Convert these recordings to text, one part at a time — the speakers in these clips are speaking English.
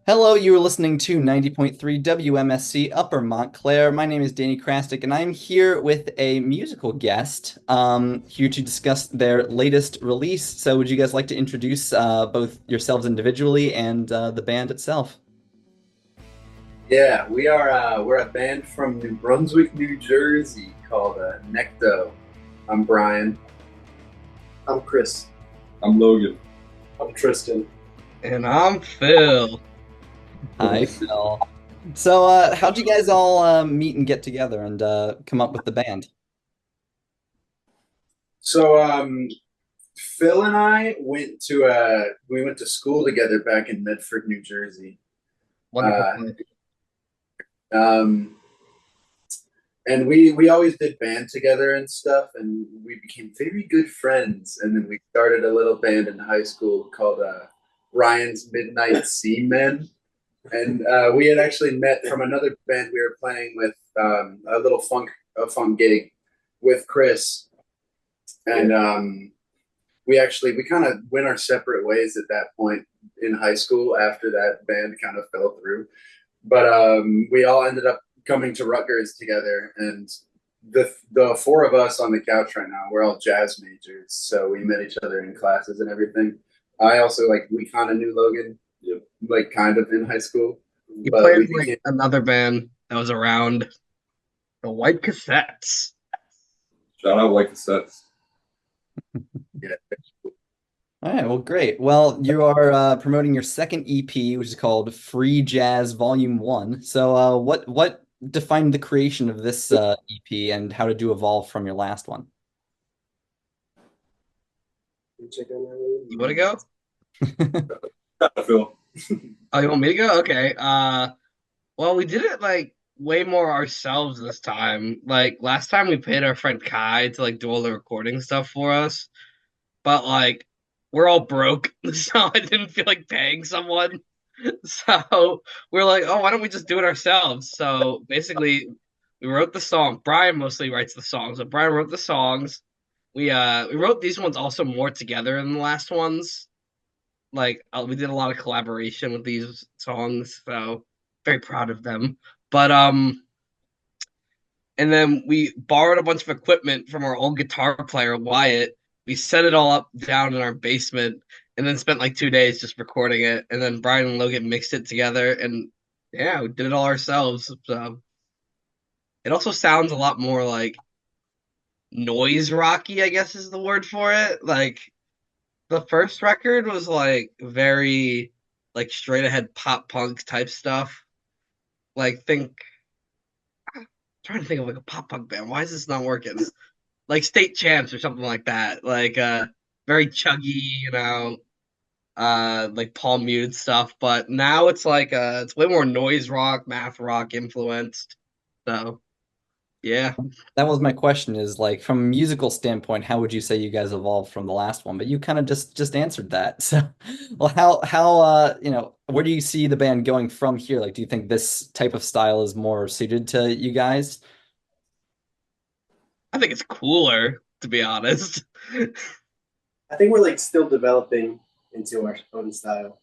Hello, you are listening to 90.3 WMSC Upper Montclair. My name is Danny Krastik, and I'm here with a musical guest, here to discuss their latest release. So, would you guys like to introduce both yourselves individually and the band itself? Yeah, we're a band from New Brunswick, New Jersey called Necto. I'm Brian. I'm Chris. I'm Logan. I'm Tristan. And I'm Phil. Hi, Phil. So, how'd you guys all meet and get together and come up with the band? So Phil and I went to school together back in Medford, New Jersey. Wonderful Uh, place. um, and we always did band together and stuff, and we became very good friends. And then we started a little band in high school called Ryan's Midnight Seamen. And we had actually met from another band we were playing with, a funk gig with Chris, and we kind of went our separate ways at that point in high school after that band kind of fell through. But we all ended up coming to Rutgers together, and the four of us on the couch right now, we're all jazz majors, so we met each other in classes and everything. I also we kind of knew Logan, Yep. like kind of in high school, You but played we with, became like another band that was around, the White Cassettes. Shout out White Cassettes. yeah. All right, well, great. Well, you are promoting your second EP, which is called Free Jazz Volume 1. So, what defined the creation of this EP, and how did you evolve from your last one? You want to go? I feel Oh, you want me to go? Okay. Well, we did it like way more ourselves this time. Like last time we paid our friend Kai to like do all the recording stuff for us, but like we're all broke, so I didn't feel like paying someone. So we're like, oh, why don't we just do it ourselves? So basically, we wrote the song. Brian mostly writes the songs, but Brian wrote the songs. We wrote these ones also more together than the last ones. Like we did a lot of collaboration with these songs, so very proud of them. But and then we borrowed a bunch of equipment from our old guitar player Wyatt. We set it all up down in our basement, and then spent like 2 days just recording it. And then Brian and Logan mixed it together, and yeah, we did it all ourselves. So it also sounds a lot more like noise rocky, I guess is the word for it. Like the first record was like very like straight ahead pop punk type stuff. Like think trying to think of like a pop punk band. Why is this not working? Like State Champs or something like that. Like very chuggy, like palm muted stuff. But now it's like it's way more noise rock, math rock influenced. So yeah. That was my question, is like from a musical standpoint, how would you say you guys evolved from the last one? But you kind of just answered that. So, well, how where do you see the band going from here? Like, do you think this type of style is more suited to you guys? I think it's cooler, to be honest. I think we're like still developing into our own style.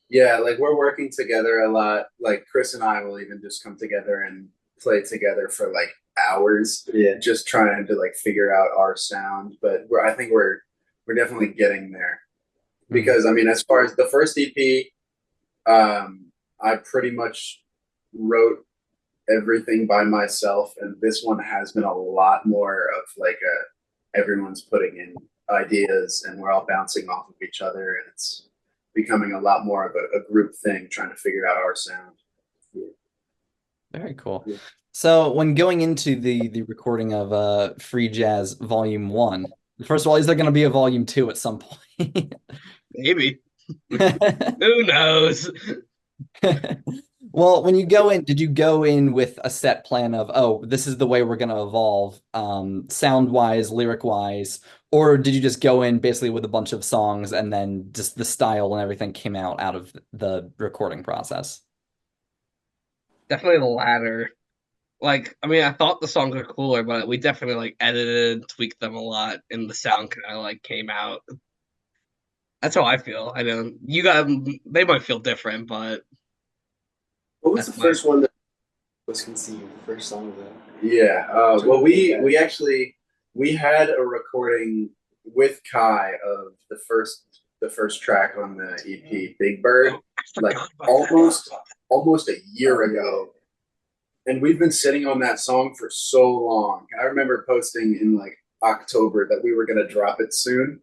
Yeah, like we're working together a lot. Like Chris and I will even just come together and play together for like hours, Yeah. just trying to like figure out our sound. But I think we're definitely getting there because I mean, as far as the first EP, I pretty much wrote everything by myself, and this one has been a lot more of like everyone's putting in ideas, and we're all bouncing off of each other, and it's becoming a lot more of a group thing, trying to figure out our sound. Very cool. Yeah. So when going into the recording of Free Jazz Volume 1, first of all, is there going to be a Volume 2 at some point? Maybe. Who knows? Well, when you go in, did you go in with a set plan of, oh, this is the way we're going to evolve, sound-wise, lyric-wise, or did you just go in basically with a bunch of songs and then just the style and everything came out of the recording process? Definitely the latter. Like, I mean, I thought the songs were cooler, but we definitely like edited and tweaked them a lot, and the sound kind of like came out. That's how I feel. I know you got they might feel different, but What was That's the first one that was conceived? The first song of that? Yeah. Well, we actually we had a recording with Kai of the first track on the EP, Big Bird, Oh, I like forgot about almost a year ago. And we've been sitting on that song for so long. I remember posting in like October that we were gonna drop it soon,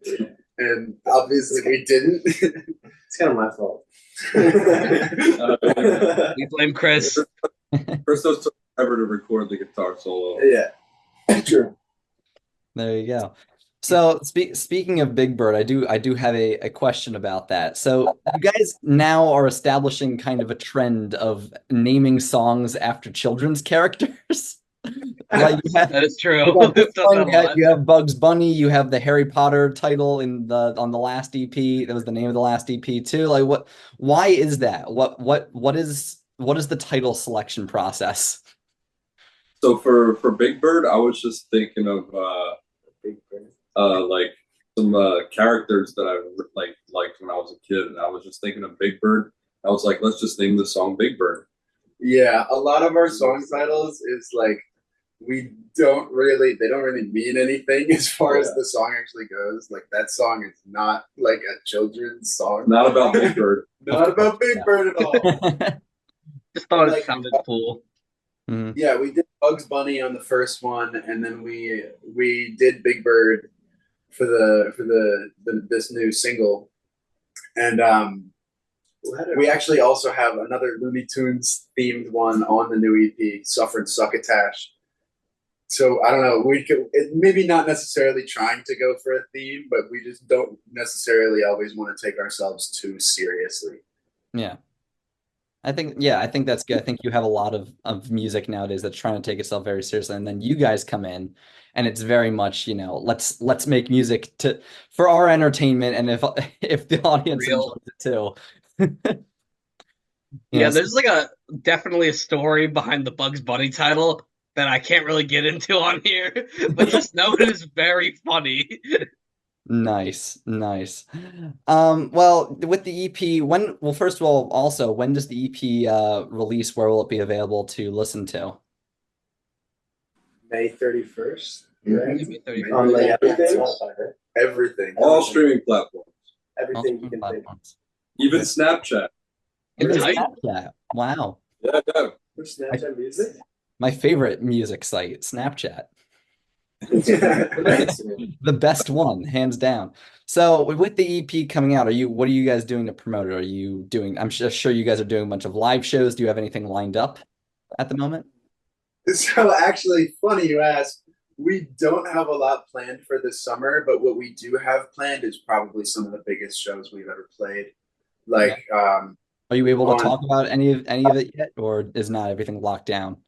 and obviously we didn't. It's kind of my fault. that. We blame Chris. First, those took forever to record the guitar solo. Yeah, true. There you go. So speaking of Big Bird, I do have a question about that. So you guys now are establishing kind of a trend of naming songs after children's characters. Like That is true. you got this We've done that one, a you have, lot. you have Bugs Bunny, you have the Harry Potter title in the on the last EP. That was the name of the last EP too. Like why is that? What is the title selection process? So for Big Bird, I was just thinking of Big Bird. like some characters that I liked when I was a kid, and I was just thinking of Big Bird. I was like, let's just name the song Big Bird. Yeah, a lot of our song titles is like they don't really mean anything as far as the song actually goes. Like that song is not like a children's song. Not about Big Bird. Not about Big Bird at all. Just thought Like- it sounded cool. Mhm. Yeah, we did Bugs Bunny on the first one, and then we did Big Bird for the this new single, and we actually also have another Looney Tunes themed one on the new EP, Suffered Succotash. So I don't know, maybe not necessarily trying to go for a theme, but we just don't necessarily always want to take ourselves too seriously. Yeah. I think that's good. I think you have a lot of music nowadays that's trying to take itself very seriously, and then you guys come in and it's very much, let's make music for our entertainment, and if the audience Real. enjoys it too. Yeah, so- there's like definitely a story behind the Bugs Bunny title that I can't really get into on here, but just know it is very funny. Nice, nice. Well, with the EP, first of all, also, when does the EP release? Where will it be available to listen to? May 31st. Maybe 30. On like everything. Everything. All streaming platforms, Everything you can think. Platforms. even Snapchat. Even Tight. Snapchat. Wow. Yeah, yeah. For Snapchat music. My favorite music site, Snapchat. Nice. The best one, hands down. So with the EP coming out, what are you guys doing to promote it? Are you doing, I'm sure you guys are doing a bunch of live shows. Do you have anything lined up at the moment? So actually, funny you ask. We don't have a lot planned for this summer, but what we do have planned is probably some of the biggest shows we've ever played. Like, Are you able to on- talk about any of it yet, or is not everything locked down?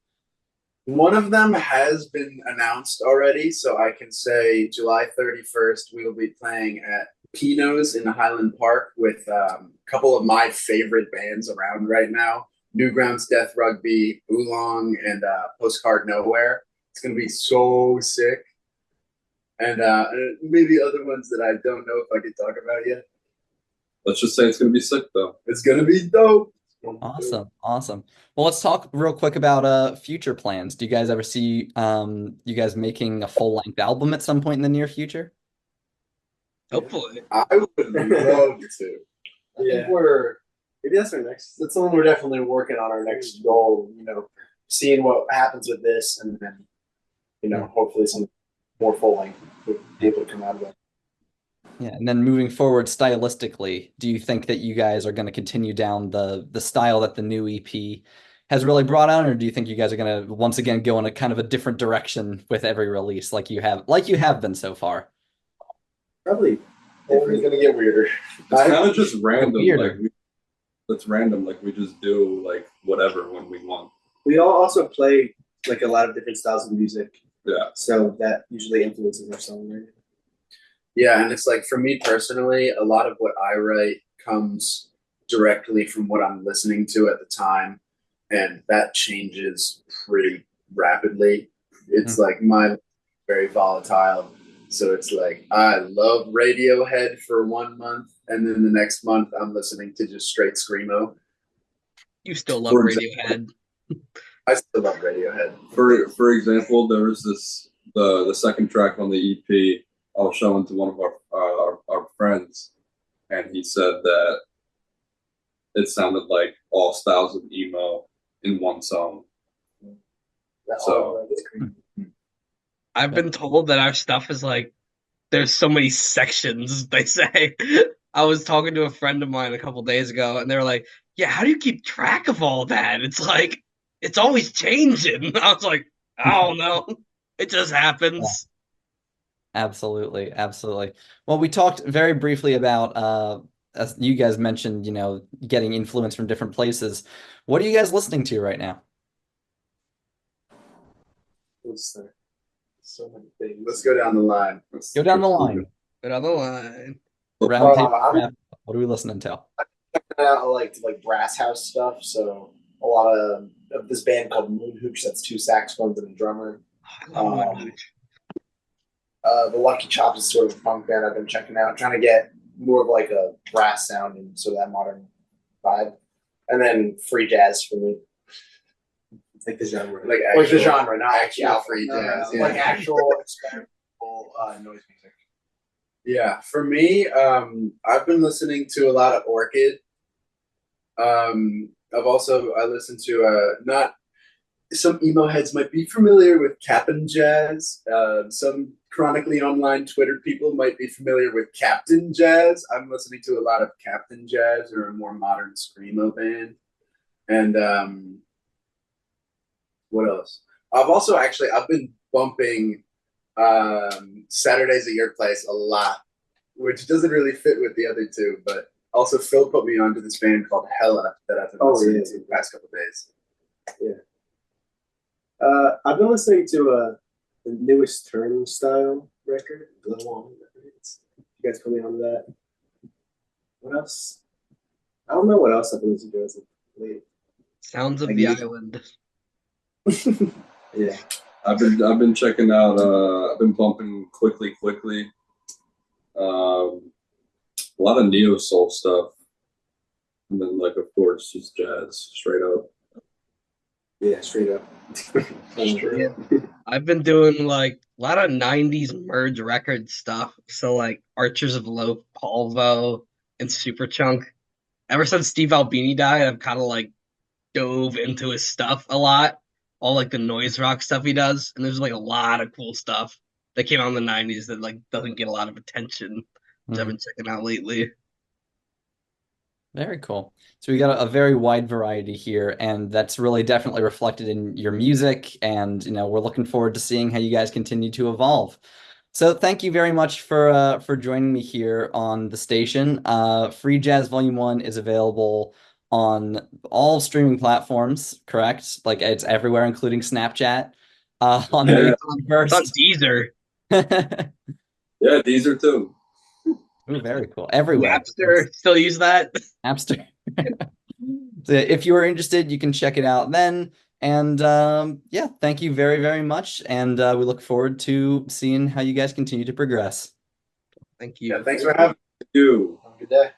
one of them has been announced already, so I can say July 31st we will be playing at Pino's in Highland Park with a couple of my favorite bands around right now: Newgrounds Death Rugby, Oolong, and Postcard Nowhere. It's gonna be so sick, and maybe other ones that I don't know if I can talk about yet. Let's just say it's gonna be sick though. It's gonna be dope. Awesome, awesome. Well, let's talk real quick about future plans. Do you guys ever see you guys making a full-length album at some point in the near future? Hopefully. I would love to. I think maybe that's our next. That's something we're definitely working on. Our next goal, seeing what happens with this, and then, hopefully some more full length would be able to come out of it. Yeah, and then moving forward stylistically, do you think that you guys are going to continue down the style that the new EP has really brought on, or do you think you guys are going to once again go in a kind of a different direction with every release, like you have been so far? Probably. It's gonna get weirder. It's kind of just random. Weirder. It's random. Like we just do like whatever when we want. We all also play like a lot of different styles of music, Yeah. so that usually influences our songwriting. Yeah, and it's like for me personally, a lot of what I write comes directly from what I'm listening to at the time, and that changes pretty rapidly. It's like my very volatile. So it's like I love Radiohead for 1 month, and then the next month I'm listening to just straight screamo. You still love For Radiohead. I still love Radiohead. For example, there was the second track on the EP. I was showing to one of our friends, and he said that it sounded like all styles of emo in one song. So I've been told that our stuff is like there's so many sections, they say. I was talking to a friend of mine a couple days ago, and they were like, "Yeah, how do you keep track of all that? It's like it's always changing." I was like, "I don't know. It just Yeah, happens." absolutely, absolutely. Well, we talked very briefly about as you guys mentioned, getting influence from different places. What are you guys listening to right now? So many things. Let's go down the line. Go down the line. But on the line, Round table I'm wrap. What are we listening to? I like brass house stuff. So a lot of this band called Moon Hooch. That's two saxophones and a drummer. I love Moon Um, Hooch. The Lucky Chops is sort of a funk band I've been checking out, trying to get more of like a brass sound and sort of that modern vibe. And then free jazz for me. Like the genre. Like the genre, not actual free jazz. Yeah. Like actual experimental noise music. Yeah, for me, I've been listening to a lot of Orchid. I listen to not some emo heads might be familiar with Cap'n Jazz. Some chronically online Twitter people might be familiar with Captain Jazz. I'm listening to a lot of Captain Jazz, or a more modern screamo band. And what else? I've been bumping Saturdays at Your Place a lot, which doesn't really fit with the other two, but also Phil put me onto this band called Hella that I've been listening to the past couple of days. Yeah. I've been listening to the newest Turnstile record, Glow On. You guys put me on that. What else? I don't know what else I've been listening to as of late. Sounds of the Island. Yeah. I've been checking out. I've been bumping quickly. A lot of neo soul stuff, and then like of course just jazz, straight up. Yeah, straight up. Yeah. I've been doing like a lot of 90s merge record stuff. So like Archers of Low Polvo and Superchunk. Ever since Steve Albini died, I've kind of like dove into his stuff a lot. All like the noise rock stuff he does. And there's like a lot of cool stuff that came out in the 90s that like doesn't get a lot of attention, which I've been checking out lately. Very cool. So we got a very wide variety here, and that's really definitely reflected in your music. And we're looking forward to seeing how you guys continue to evolve. So thank you very much for joining me here on the station. Free Jazz Volume 1 is available on all streaming platforms, correct? Like it's everywhere, including Snapchat. On May It's on 21st. Deezer. Yeah, these are two. Ooh, very cool. Everywhere. Napster, still use that? Napster. So if you are interested, you can check it out then. And yeah, thank you very, very much. And we look forward to seeing how you guys continue to progress. Thank you. Yeah, thanks for having me. You. Have a good day.